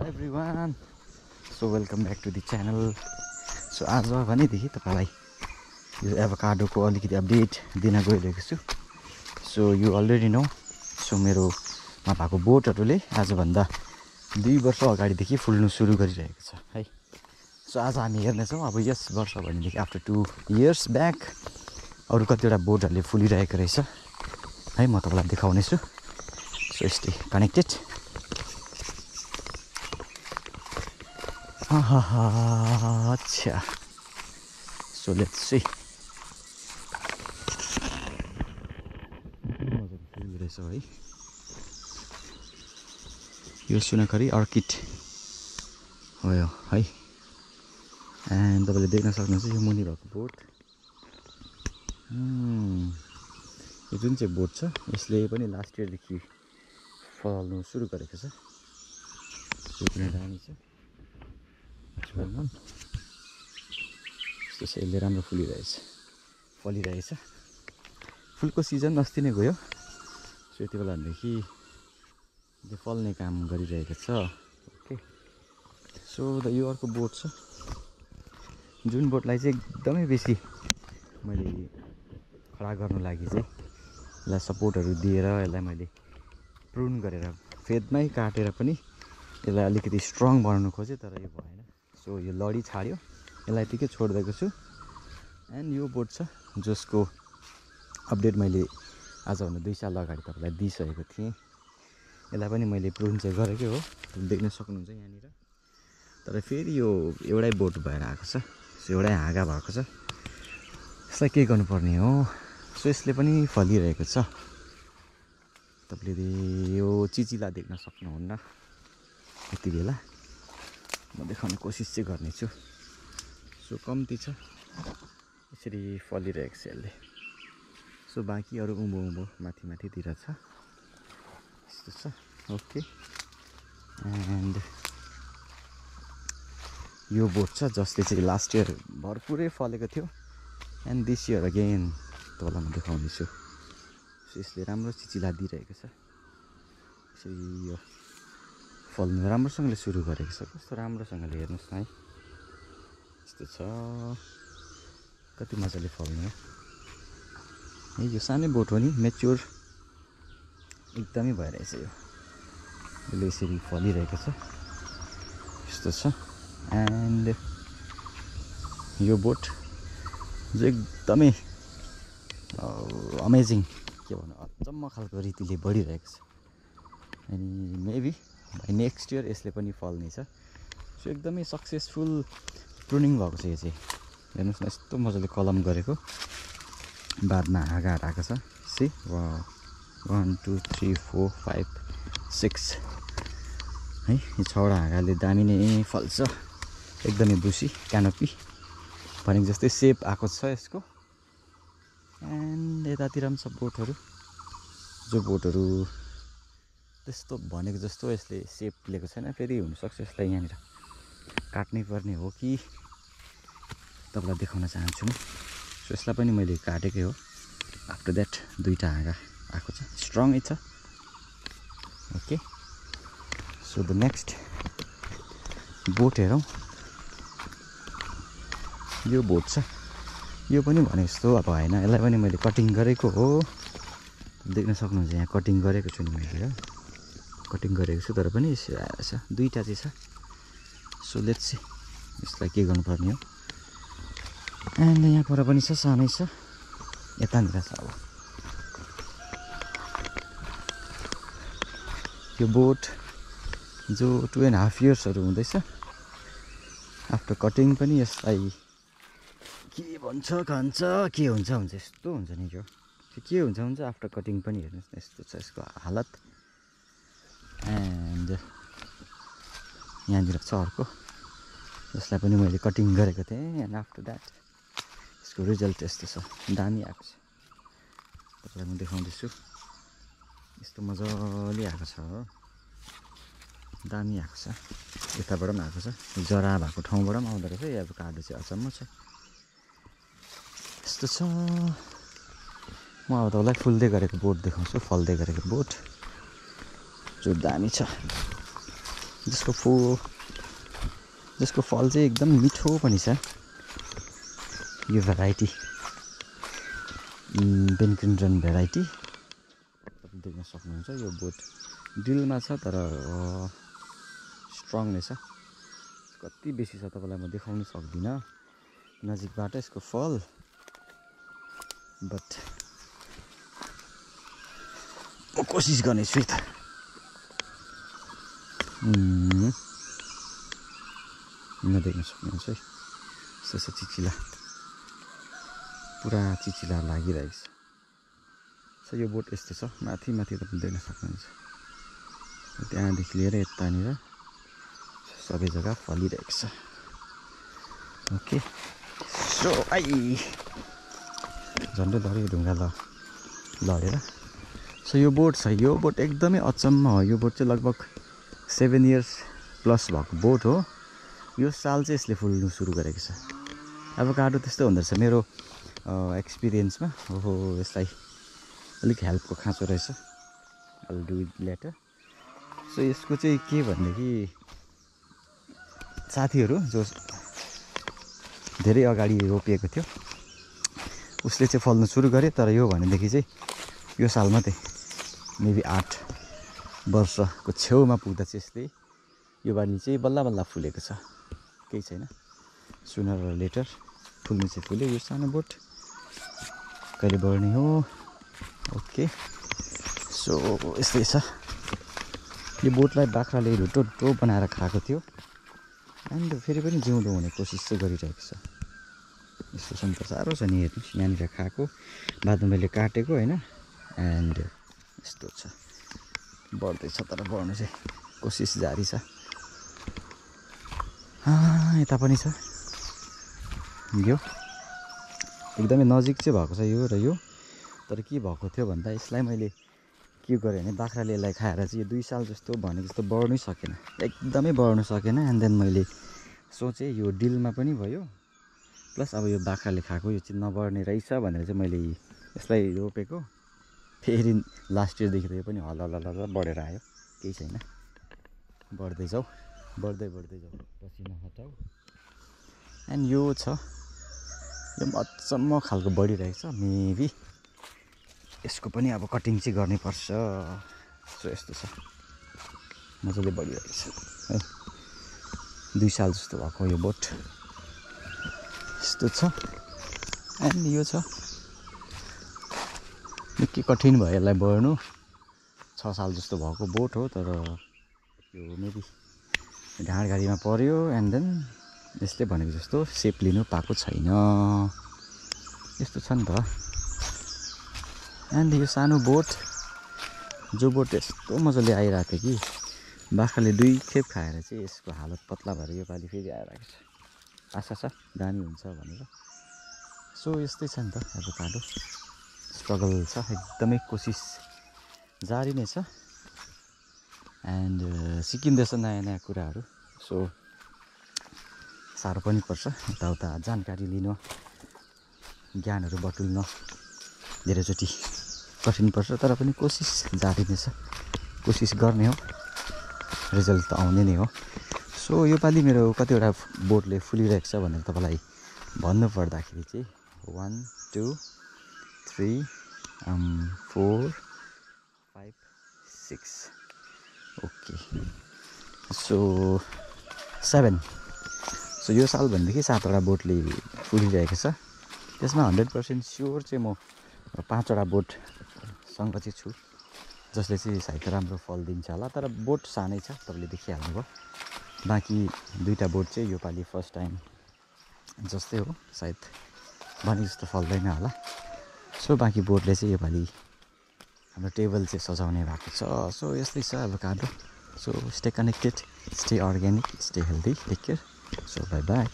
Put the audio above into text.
everyone. So welcome back to the channel. So आज भनेदेखि तपाईलाई यो एभोकाडोको अलिकति अपडेट दिन गइरहेको छु. So you already know. So मेरोमा भएको बोटहरुले आज भन्दा 2 वर्ष अगाडिदेखि फुल्नु सुरु गरिरहेको छ है. So आज हामी हेर्ने छौं अब यस वर्ष भनेदेखि after 2 years back अरु कतिवटा बोटहरुले फुलिरहेको रहेछ है. म तपाईलाई देखाउने छु. So stay connected. Acha. So let's see. यो सुनखरी अर्किड हो यो है. एन्ड तपाईले देख्न सक्नुहुन्छ यो मुनि भएको बोट. यो जुन चाहिँ बोट छ यसले पनि लास्ट इयर देखि फल्नु सुरु गरेको छ. यो पनि दामी छ. यसले राम्रो फलिरहेछ. फुलको सिजन अस्ति नै गयो. सो यति बेला भनेदेखि यो फल्ने काम गरिरहेको छ. ओके. सो यो अर्को बोट छ जुन बोटलाई चाहिँ एकदमै बेसी मैले खडा गर्नु लागि चाहिँ यसलाई सपोर्टहरु दिएर यसलाई मैले प्रुन गरेर फेदमै काटेर पनि यसलाई अलिकति स्ट्रङ बनाउन खोजे तर यो भएन. सो यो लडी छाड्यो. यसलाई त्यतिकै छोड्दिएको छु. एन्ड यो बोट छ जसको अपडेट मैले आज भन्दा 2 साल अगाडि तपाईलाई दिइसकेको थिएँ. यसलाई पनि मैले प्रुन चाहिँ गरेकै हो. देख्न सक्नुहुन्छ यहाँनिर. तर फेरि यो एउटै बोट भएर आएको छ. सो एउटै हाँगा भएको छ. यसलाई के गर्नुपर्ने हो. सो यसले पनि फलिरहेको छ. तपाईले यो चिचिला देख्न सक्नुहुन्न यति बेला. म देखाउने कोसिस चाहिँ गर्ने छु. सो कम्ती छ यसरी फलिरहेको छ यसले. सो बाँकी अरु उँभो माथितिर छ. यस्तो छ. ओके. एन्ड यो बोट छ जसले चाहिँ लास्ट इयर भरपुरै फलेको थियो. एन्ड दिस इयर अगेन तपाईलाई म देखाउने छु. सो यसले राम्रो चिचिला दिइरहेको छ. यसरी यो फल्नु राम्रोसँगले सुरु गरेको छ. कस्तो राम्रोसँगले हेर्नुस् न है. यस्तो छ. कति मजाले फल्नु हो. यो सानै बोट हो नि. मेच्योर एकदमै भइरहेछ यो. यसले यसरी फलिरहेको छ. यस्तो छ. एन्ड यो बोट जो एकदमै अमेजिङ के भन्नु अचम्म खालको रीतिले बढिरहेको छ. अनि मेबी बाइ नेक्स्ट इयर यसले पनि फल्ने छ. सो एकदमै सक्सेसफुल प्रुनिङ भएको छ यो चाहिँ. हेर्नुस् न यस्तो मजाले कलम गरेको. बादमा हाँगा हटाएको छ. सी 1 2 3 4 5 6 है. यो 6वटा हाँगाले दामी नै फल्छ. एकदमै बुसी क्यानोपी भनेको जस्तै सेप आएको छ यसको. एन्ड यतातिर पनि छ बोटहरु. जो बोटहरु त्यस्तो भनेको जस्तो यसले सेप लिएको छैन. फेरि हुनसक्छ यसलाई यहाँनिर काट्नै पर्ने हो कि तपाईलाई देखाउन चाहन्छु म. सो यसलाई पनि मैले काटेकै हो. आफ्टर द्याट 2टा हाँगा आएको छ. स्ट्रङै छ. ओके. सो द नेक्स्ट बोट हेरौँ. यो बोट छ. यो पनि भने जस्तो अब हैन. यसलाई पनि मैले कटिङ गरेको हो. देख्न सक्नुहुन्छ यहाँ कटिङ गरेको छु नि मैले. कटिङ गरेको छु तर पनि यसरी आएको छ. 2टा चाहिँ छ. सो लेट्स सी यसलाई के गर्नुपर्ने हो. एन्ड यहाँ पर पनि छ. सानै छ. यतानिर छ. अब यो बोट जो 2.5 इयर्सहरु हुँदैछ. आफ्टर कटिङ पनि यसलाई के भन्छ खान्छ के हुन्छ यस्तो हुन्छ नि. यो के हुन्छ आफ्टर कटिङ पनि हेर्नुस् न यस्तो छ यसको हालत. एन्ड यहाँनिर छ अर्को जसलाई पनि मैले कटिङ गरेको थिएँ. एन्ड आफ्टर द्याट यसको रिजल्ट यस्तो छ. दामी आएको छ. तपाईलाई म देखाउँदैछु. यस्तो मजाले आएको छ. दामी आएको छ. यताबाट पनि आएको छ. जरा भएको ठाउँबाट पनि आउँदो रहेछ. यो एभोकाडो चाहिँ अचम्म छ. यस्तो छ. म अब तपाईलाई फुल्दै गरेको बोट देखाउँछु. फल्दै गरेको बोट जो दामी छ. जसको फल चाहिँ एकदम मिठो पनि छ। यो भेराइटी बेनक्रिन्डन भेराइटी तपाईँ देख्न सक्नुहुन्छ। यो बोट ड्रिलमा छ तर स्ट्रङ नै छ। कति बेसी छ तपाईँलाई म देखाउन सक्दिनँ नजिकबाट यसको फल, बट म कोसिस गर्नेछु त। देख्न सक्नुहुन्छ है यस्तो चिचिला, पुरा चिचिला लागिरहेको छ। यो बोट यस्तो छ, माथि तपाईँ देख्न सक्नुहुन्छ। त्यहाँदेखि लिएर यतानिर सबै जग्गा फलिरहेको छ। ओके, सो झन्डै लड्यो ढुङ्गा लडेर। सो यो बोट छ, यो बोट एकदमै अचम्म हो। यो बोट चाहिँ लगभग 7 इयर्स प्लस भएको बोट हो। यो साल चाहिँ यसले फुल्नु सुरु गरेको छ। एभोकाडो त्यस्तो हुँदो रहेछ मेरो एक्सपिरियन्समा। ओहो, यसलाई अलिक हेल्पको खाँचो रहेछ। I'll do it later। So यसको चाहिँ के भनेदेखि साथीहरू जो धेरै अगाडि रोपिएको थियो उसले चाहिँ फल्नु सुरु गरे, तर यो भनेदेखि चाहिँ यो साल मात्रै मेबी 8 वर्षको छेउमा पुग्दा चाहिँ यसले यो बाली चाहिँ बल्ल बल्ल फुलेको छ। केही छैन, सुनर र लेटर फुल्नु चाहिँ फुल्यो। यो सानो बोट कहिले बढ्ने हो। ओके, सो यस्तै छ। यो बोटलाई बाख्राले ढुटो बनाएर खाएको थियो एन्ड फेरि पनि जिउँदो हुने कोसिस चाहिँ गरिरहेको छ। यस्तो छ नि त, साह्रो छ नि हेर्नुहोस्। यहाँनिर खाएको बादमा मैले काटेको होइन, एन्ड यस्तो छ, बढ्दैछ तर बढ्नु चाहिँ कोसिस जारी छ। यता पनि छ। यो एकदमै नजिक चाहिँ भएको छ यो र यो। तर के भएको थियो भन्दा यसलाई मैले के गरेँ भने बाख्राले यसलाई खाएर चाहिँ यो 2 साल जस्तो भनेको जस्तो बढ्नै सकेन, एकदमै बढ्नु सकेन। एन्ड देन मैले सोचेँ यो डिलमा पनि भयो, प्लस अब यो बाख्राले खाएको यो चाहिँ नबढ्ने रहेछ भनेर चाहिँ मैले यसलाई रोपेको। फेरि लास्ट इयरदेखि त यो पनि हल्ला बढेर आयो। केही छैन, बढ्दै जाऊ, बढ्दै जाऊ, पसिना हटाऊ। एन्ड यो छ, यो अचम्म खालको बढिरहेको छ। मेबी यसको पनि अब कटिङ चाहिँ गर्नुपर्छ। सो यस्तो छ, मजाले बढिरहेको छ है। 2 साल जस्तो भएको यो बोट यस्तो छ। एन्ड यो छ, निकै कठिन भयो यसलाई बढ्नु। 6 साल जस्तो भएको बोट हो, तर यो मेबी ढाँडघारीमा पर्यो एन्ड देन यसले भनेको जस्तो सेप लिनु पाएको छैन। यस्तो छ नि त। एन्ड यो सानो बोट, जो बोट यस्तो मजाले आइरहेको थियो कि बाख्राले 2 खेप खाएर चाहिँ यसको हालत पत्ला भएर यो पालि फेरि आइरहेको छ। आशा छ दामी हुन्छ भनेर। सो यस्तै छ नि त एभोकाडो। स्ट्रगल छ, एकदमै कोसिस जारी नै छ। एन्ड सिकिँदैछ नयाँ कुराहरू। सो साह्रो पनि पर्छ, यताउता जानकारी लिन, ज्ञानहरू बटुल्न धेरैचोटि कठिन पर्छ, तर पनि कोसिस जारी नै छ। कोसिस गर्ने हो, रिजल्ट त आउने नै हो। सो योपालि मेरो कतिवटा बोटले फुलिरहेको छ भनेर तपाईँलाई भन्नुपर्दाखेरि चाहिँ 1 2 3 4 5 6 ओके, सो 7। सो यो साल भनेदेखि 7वटा बोटले फुलिरहेको छ। त्यसमा 100% स्योर चाहिँ म 5वटा बोटसँग चाहिँ छु जसले चाहिँ सायद राम्रो फल दिन्छ होला। तर बोट सानै छ, तपाईँले देखिहाल्नुभयो। बाँकी 2टा बोट चाहिँ योपालि फर्स्ट टाइम जस्तै हो, सायद भने जस्तो फल्दैन होला। सो बाँकी बोटले चाहिँ योपालि हाम्रो टेबल चाहिँ सजाउने भएको छ। सो यस्तै छ avocado. So stay connected, stay organic, stay healthy, take care. So bye by.